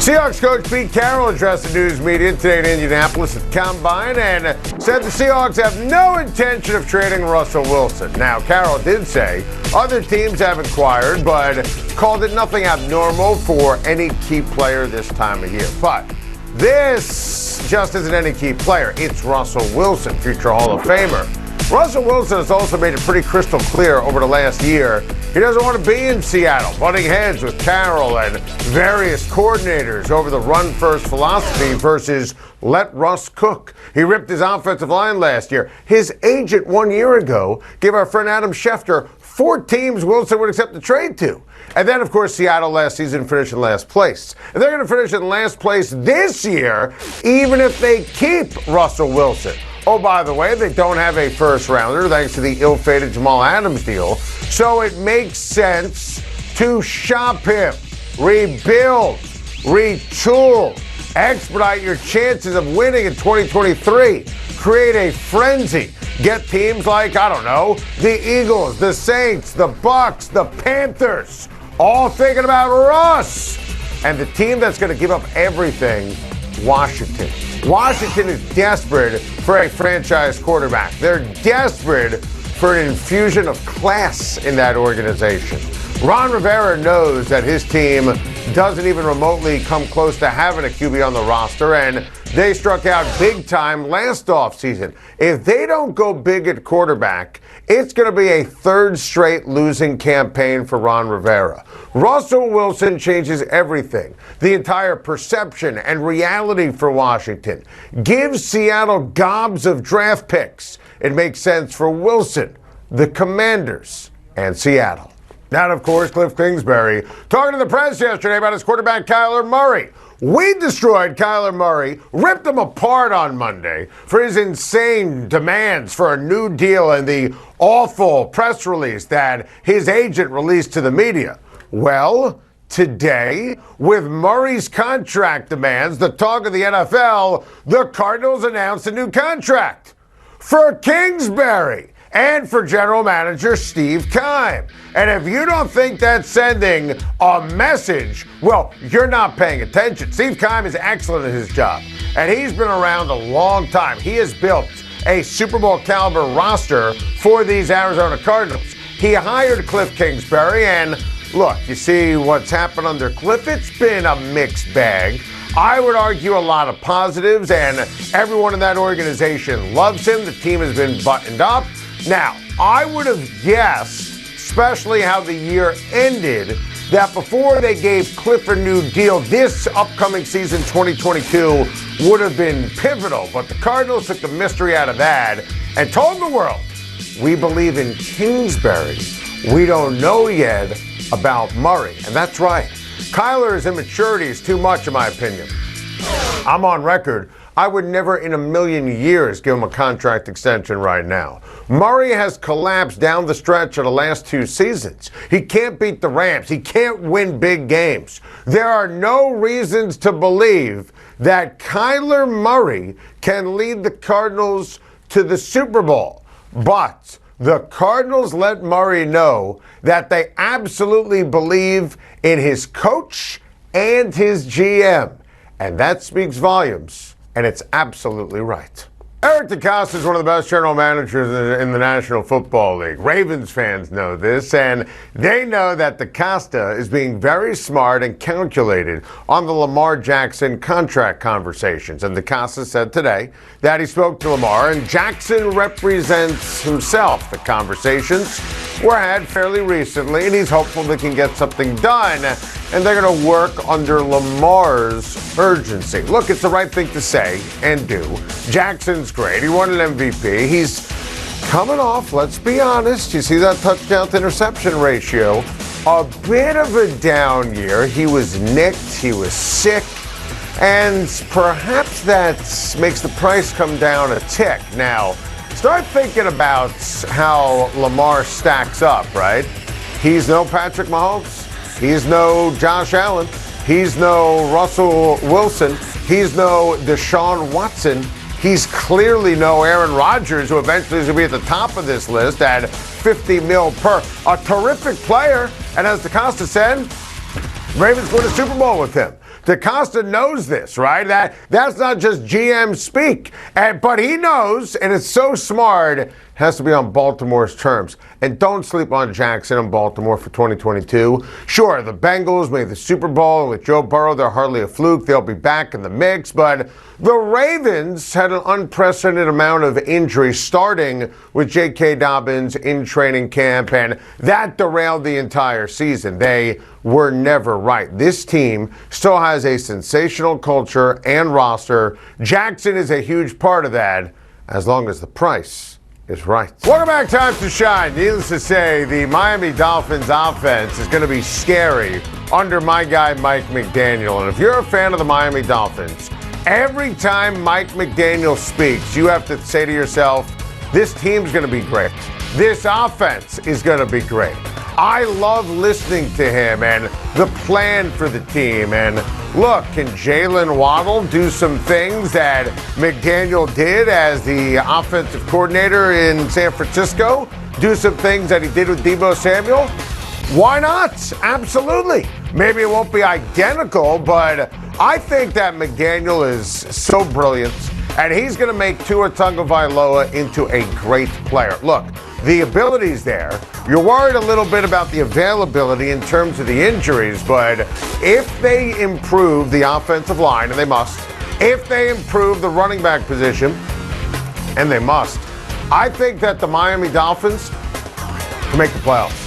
Seahawks coach Pete Carroll addressed the news media today in Indianapolis at the Combine and said the Seahawks have no intention of trading Russell Wilson. Now, Carroll did say other teams have inquired, but called it nothing abnormal for any key player this time of year. But this just isn't any key player. It's Russell Wilson, future Hall of Famer. Russell Wilson has also made it pretty crystal clear over the last year he doesn't want to be in Seattle, butting heads with Carroll and various coordinators over the run-first philosophy versus let Russ cook. He ripped his offensive line last year. His agent 1 year ago gave our friend Adam Schefter 4 teams Wilson would accept the trade to. And then, of course, Seattle last season finished in last place. And they're going to finish in last place this year, even if they keep Russell Wilson. Oh, by the way, they don't have a first-rounder thanks to the ill-fated Jamal Adams deal. So it makes sense to shop him, rebuild, retool, expedite your chances of winning in 2023, create a frenzy, get teams like, I don't know, the Eagles, the Saints, the Bucks, the Panthers, all thinking about Russ. And the team that's going to give up everything, Washington. Washington is desperate for a franchise quarterback. They're desperate for an infusion of class in that organization. Ron Rivera knows that his team doesn't even remotely come close to having a QB on the roster, and they struck out big time last offseason. If they don't go big at quarterback, it's going to be a third straight losing campaign for Ron Rivera. Russell Wilson changes everything, the entire perception and reality for Washington. Gives Seattle gobs of draft picks. It makes sense for Wilson, the Commanders, and Seattle. Now, of course, Kliff Kingsbury talking to the press yesterday about his quarterback, Kyler Murray. We destroyed Kyler Murray, ripped him apart on Monday for his insane demands for a new deal and the awful press release that his agent released to the media. Well, today, with Murray's contract demands, the talk of the NFL, the Cardinals announced a new contract for Kingsbury and for general manager Steve Keim. And if you don't think that's sending a message, well, you're not paying attention. Steve Keim is excellent at his job, and he's been around a long time. He has built a Super Bowl caliber roster for these Arizona Cardinals. He hired Kliff Kingsbury, and look, you see what's happened under Kliff? It's been a mixed bag. I would argue a lot of positives, and everyone in that organization loves him. The team has been buttoned up. Now, I would have guessed, especially how the year ended, that before they gave Kliff a new deal, this upcoming season, 2022, would have been pivotal. But the Cardinals took the mystery out of that and told the world, we believe in Kingsbury. We don't know yet about Murray. And that's right. Kyler's immaturity is too much, in my opinion. I'm on record. I would never in a million years give him a contract extension right now. Murray has collapsed down the stretch of the last 2 seasons. He can't beat the Rams. He can't win big games. There are no reasons to believe that Kyler Murray can lead the Cardinals to the Super Bowl. But the Cardinals let Murray know that they absolutely believe in his coach and his GM. And that speaks volumes. And it's absolutely right. Eric DeCosta is one of the best general managers in the National Football League. Ravens fans know this, and they know that DeCosta is being very smart and calculated on the Lamar Jackson contract conversations. And DeCosta said today that he spoke to Lamar, and Jackson represents himself. The conversations were had fairly recently, and he's hopeful they can get something done, and they're going to work under Lamar's urgency. Look, it's the right thing to say and do. Jackson's great. He won an MVP. He's coming off, let's be honest, you see that touchdown to interception ratio, a bit of a down year. He was nicked, he was sick, and perhaps that makes the price come down a tick. Now, start thinking about how Lamar stacks up, right? He's no Patrick Mahomes. He's no Josh Allen. He's no Russell Wilson. He's no Deshaun Watson. He's clearly no Aaron Rodgers, who eventually is going to be at the top of this list at $50 million per. A terrific player, and as DeCosta said, Ravens win a Super Bowl with him. DeCosta knows this, right? That's not just GM speak. But he knows, and it's so smart, has to be on Baltimore's terms. And don't sleep on Jackson and Baltimore for 2022. Sure, the Bengals made the Super Bowl, and with Joe Burrow, they're hardly a fluke. They'll be back in the mix. But the Ravens had an unprecedented amount of injuries, starting with J.K. Dobbins in training camp, and that derailed the entire season. They were never right. This team still has a sensational culture and roster. Jackson is a huge part of that, as long as the price is right. Welcome back, time to shine. Needless to say, the Miami Dolphins offense is going to be scary under my guy Mike McDaniel. And if you're a fan of the Miami Dolphins, every time Mike McDaniel speaks, you have to say to yourself, this team's going to be great. This offense is going to be great. I love listening to him and the plan for the team. And look, can Jalen Waddle do some things that McDaniel did as the offensive coordinator in San Francisco? Do some things that he did with Deebo Samuel? Why not? Absolutely. Maybe it won't be identical, but I think that McDaniel is so brilliant, and he's going to make Tua Tagovailoa into a great player. Look, the ability's there. You're worried a little bit about the availability in terms of the injuries, but if they improve the offensive line, and they must, if they improve the running back position, and they must, I think that the Miami Dolphins can make the playoffs.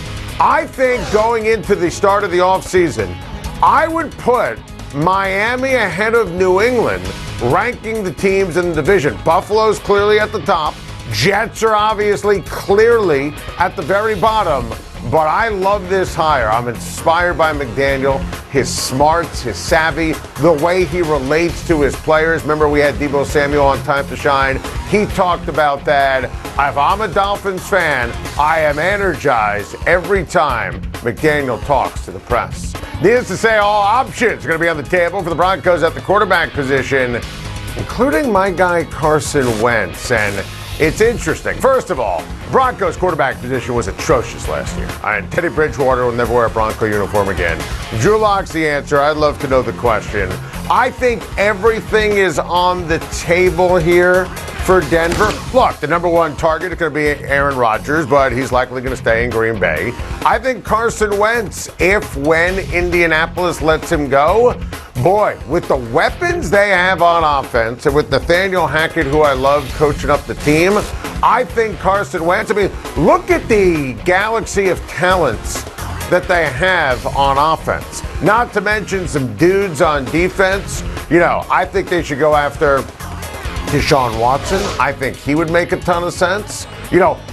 I think going into the start of the offseason, I would put Miami ahead of New England, ranking the teams in the division. Buffalo's clearly at the top. Jets are obviously clearly at the very bottom. But I love this hire. I'm inspired by McDaniel, his smarts, his savvy, the way he relates to his players. Remember, we had Deebo Samuel on Time to Shine. He talked about that. If I'm a Dolphins fan, I am energized every time McDaniel talks to the press. Needless to say, all options are going to be on the table for the Broncos at the quarterback position, including my guy Carson Wentz. And it's interesting. First of all, Broncos quarterback position was atrocious last year. And Teddy Bridgewater will never wear a Bronco uniform again. Drew Lock's the answer. I'd love to know the question. I think everything is on the table here for Denver. Look, the number one target is going to be Aaron Rodgers, but he's likely going to stay in Green Bay. I think Carson Wentz, when Indianapolis lets him go, boy, with the weapons they have on offense and with Nathaniel Hackett, who I love coaching up the team, I think Carson Wentz, look at the galaxy of talents that they have on offense. Not to mention some dudes on defense. I think they should go after Deshaun Watson. I think he would make a ton of sense.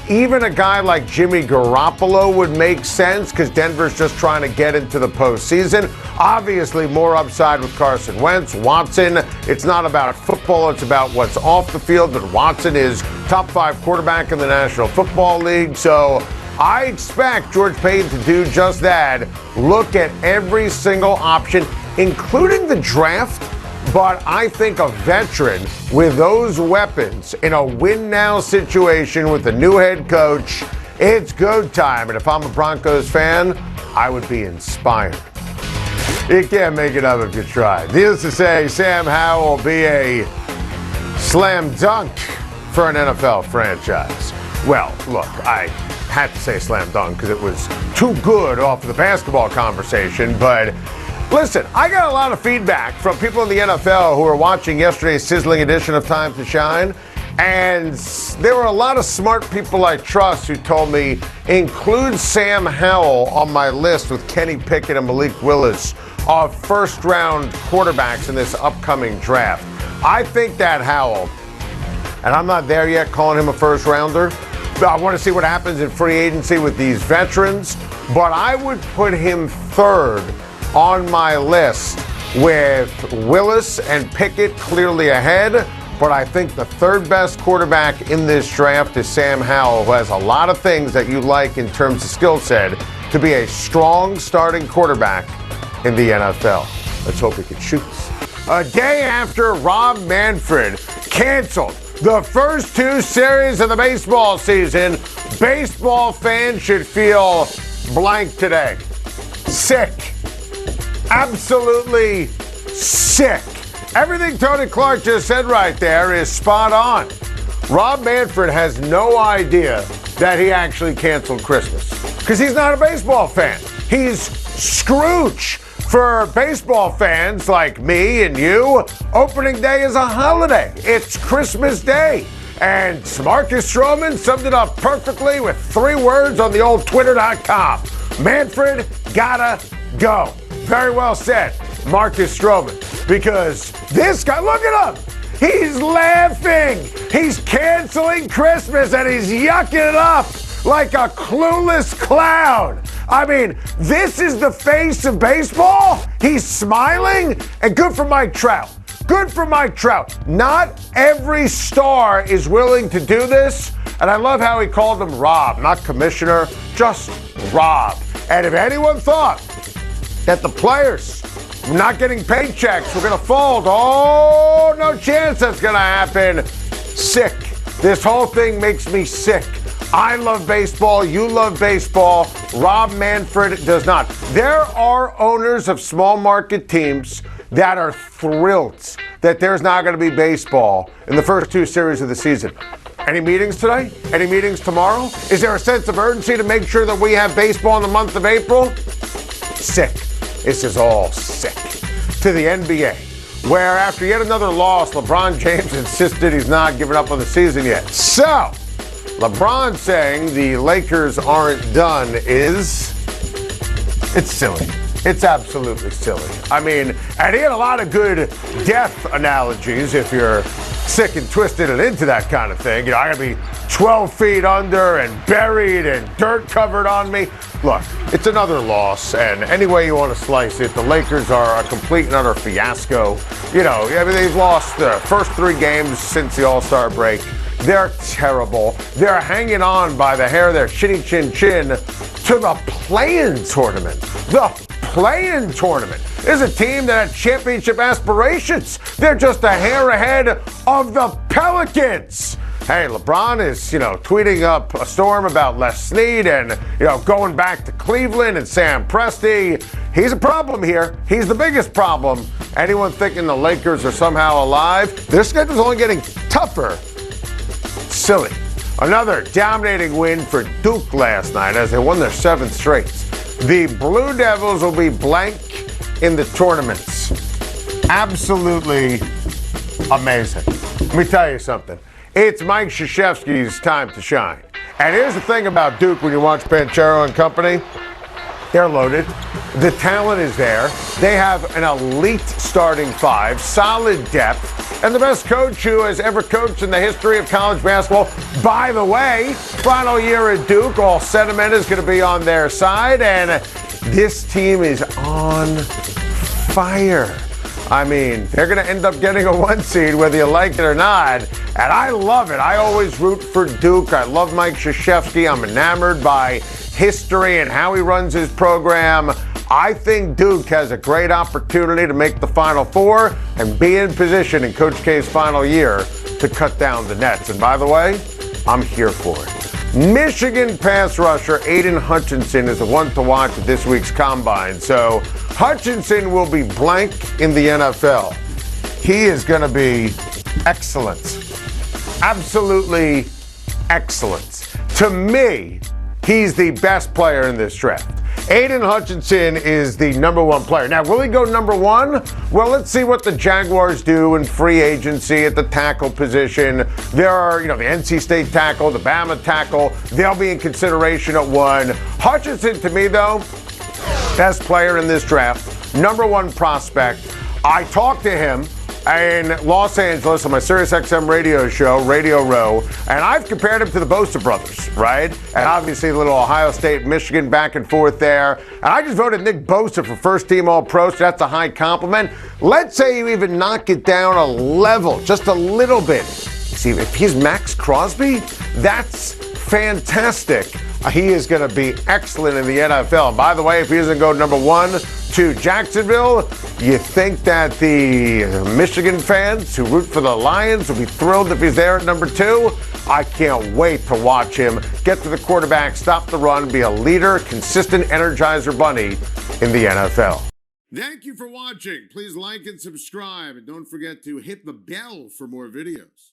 Even a guy like Jimmy Garoppolo would make sense because Denver's just trying to get into the postseason. Obviously, more upside with Carson Wentz. Watson, it's not about football, it's about what's off the field, but Watson is top 5 quarterback in the National Football League. So I expect George Paton to do just that. Look at every single option, including the draft. But I think a veteran with those weapons in a win-now situation with a new head coach, it's go time. And if I'm a Broncos fan, I would be inspired. You can't make it up if you try. Needless to say, Sam Howell will be a slam dunk for an NFL franchise. Well, look, I had to say slam dunk because it was too good off of the basketball conversation, but listen, I got a lot of feedback from people in the NFL who were watching yesterday's sizzling edition of Time to Shine, and there were a lot of smart people I trust who told me, include Sam Howell on my list with Kenny Pickett and Malik Willis of first-round quarterbacks in this upcoming draft. I think that Howell, and I'm not there yet calling him a first-rounder, I want to see what happens in free agency with these veterans, but I would put him third on my list with Willis and Pickett clearly ahead. But I think the third best quarterback in this draft is Sam Howell, who has a lot of things that you like in terms of skill set to be a strong starting quarterback in the NFL. Let's hope he can shoot. A day after Rob Manfred canceled the first 2 series of the baseball season, baseball fans should feel blank today. Sick. Absolutely sick. Everything Tony Clark just said right there is spot on. Rob Manfred has no idea that he actually canceled Christmas because he's not a baseball fan. He's Scrooge. For baseball fans like me and you, opening day is a holiday. It's Christmas Day. And Marcus Stroman summed it up perfectly with 3 words on the old Twitter.com. Manfred gotta go. Very well said, Marcus Stroman. Because this guy, look at him. He's laughing. He's canceling Christmas and he's yucking it up like a clueless clown. I mean, this is the face of baseball. He's smiling, and good for Mike Trout. Good for Mike Trout. Not every star is willing to do this, and I love how he called him Rob, not commissioner, just Rob. And if anyone thought that the players not getting paychecks were going to fold, oh, no chance that's going to happen. Sick. This whole thing makes me sick. I love baseball. You love baseball. Rob Manfred does not. There are owners of small market teams that are thrilled that there's not going to be baseball in the first 2 series of the season. Any meetings today? Any meetings tomorrow? Is there a sense of urgency to make sure that we have baseball in the month of April? Sick. This is all sick. To the NBA, where after yet another loss, LeBron James insisted he's not giving up on the season yet. So, LeBron saying the Lakers aren't done it's silly. It's absolutely silly. I mean, and he had a lot of good death analogies if you're sick and twisted and into that kind of thing. You know, I gotta be 12 feet under and buried and dirt covered on me. Look, it's another loss, and any way you want to slice it, the Lakers are a complete and utter fiasco. You know, I mean, they've lost the first 3 games since the All-Star break. They're terrible. They're hanging on by the hair of their chinny chin chin to the play-in tournament. The play-in tournament is a team that had championship aspirations. They're just a hair ahead of the Pelicans. Hey, LeBron is, tweeting up a storm about Les Snead and, going back to Cleveland and Sam Presti. He's a problem here. He's the biggest problem. Anyone thinking the Lakers are somehow alive? Their schedule's only getting tougher. Silly. Another dominating win for Duke last night as they won their 7th straight. The Blue Devils will be blank in the tournaments. Absolutely amazing. Let me tell you something. It's Mike Krzyzewski's time to shine. And here's the thing about Duke when you watch Banchero and company. They're loaded. The talent is there. They have an elite starting 5, solid depth, and the best coach who has ever coached in the history of college basketball. By the way, final year at Duke, all sentiment is going to be on their side, and this team is on fire. I mean, they're going to end up getting a 1 seed whether you like it or not, and I love it. I always root for Duke. I love Mike Krzyzewski. I'm enamored by history and how he runs his program. I think Duke has a great opportunity to make the Final Four and be in position in Coach K's final year to cut down the nets. And by the way, I'm here for it. Michigan pass rusher Aiden Hutchinson is the one to watch at this week's Combine. So Hutchinson will be blank in the NFL. He is going to be excellent. Absolutely excellent. To me, he's the best player in this draft. Aiden Hutchinson is the number 1 player. Now, will he go number 1? Well, let's see what the Jaguars do in free agency at the tackle position. There are, the NC State tackle, the Bama tackle. They'll be in consideration at 1. Hutchinson, to me, though, best player in this draft, number 1 prospect. I talked to him in Los Angeles on my SiriusXM radio show, Radio Row, and I've compared him to the Bosa brothers, right? And obviously a little Ohio State, Michigan back and forth there. And I just voted Nick Bosa for first-team All-Pro, so that's a high compliment. Let's say you even knock it down a level, just a little bit. See, if he's Max Crosby, that's fantastic. He is going to be excellent in the NFL. And by the way, if he doesn't go number 1 to Jacksonville, you think that the Michigan fans who root for the Lions will be thrilled if he's there at number 2? I can't wait to watch him get to the quarterback, stop the run, be a leader, consistent Energizer bunny in the NFL. Thank you for watching. Please like and subscribe, and don't forget to hit the bell for more videos.